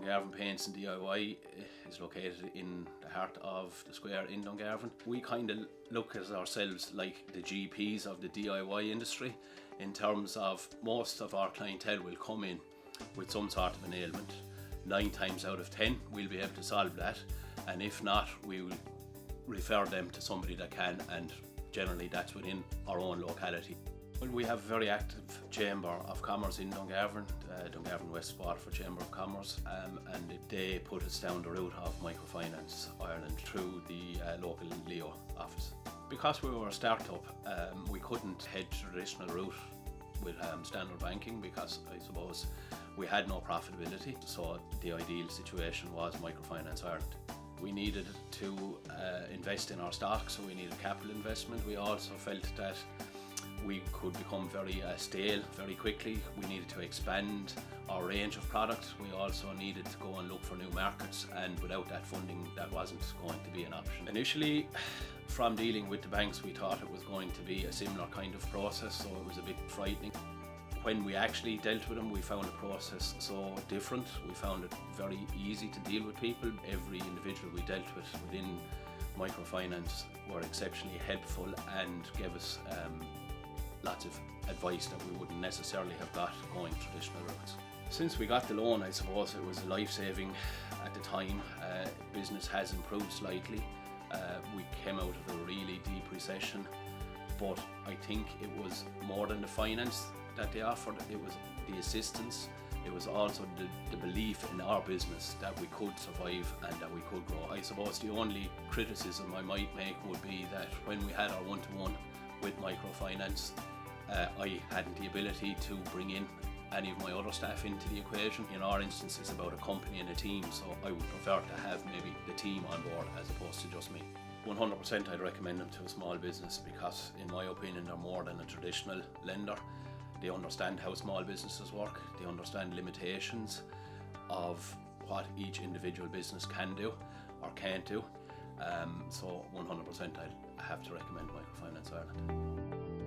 Dungarvan Paints and DIY is located in the heart of the square in Dungarvan. We kind of look at ourselves like the GPs of the DIY industry, in terms of most of our clientele will come in with some sort of an ailment. 9 times out of 10 we'll be able to solve that, and if not, we will refer them to somebody that can, and generally that's within our own locality. Well, we have a very active Chamber of Commerce in Dungarvan, Dungarvan West Waterford Chamber of Commerce, and they put us down the route of Microfinance Ireland through the local Leo office. Because we were a start-up, we couldn't head the traditional route with standard banking, because I suppose we had no profitability, so the ideal situation was Microfinance Ireland. We needed to invest in our stock, so we needed capital investment. We also felt that we could become very stale very quickly. We needed to expand our range of products. We also needed to go and look for new markets, and without that funding, that wasn't going to be an option. Initially, from dealing with the banks, we thought it was going to be a similar kind of process, so it was a bit frightening. When we actually dealt with them, we found the process so different. We found it very easy to deal with people. Every individual we dealt with within microfinance were exceptionally helpful and gave us lots of advice that we wouldn't necessarily have got going traditional routes. Since we got the loan, I suppose it was life-saving at the time. Business has improved slightly. We came out of a really deep recession, but I think it was more than the finance that they offered. It was the assistance. It was also the belief in our business that we could survive and that we could grow. I suppose the only criticism I might make would be that when we had our one-to-one with microfinance, I hadn't the ability to bring in any of my other staff into the equation. In our instance, it's about a company and a team, so I would prefer to have maybe the team on board as opposed to just me. 100% I'd recommend them to a small business, because in my opinion they're more than a traditional lender. They understand how small businesses work, they understand limitations of what each individual business can do or can't do. So 100% I'd have to recommend Microfinance Ireland.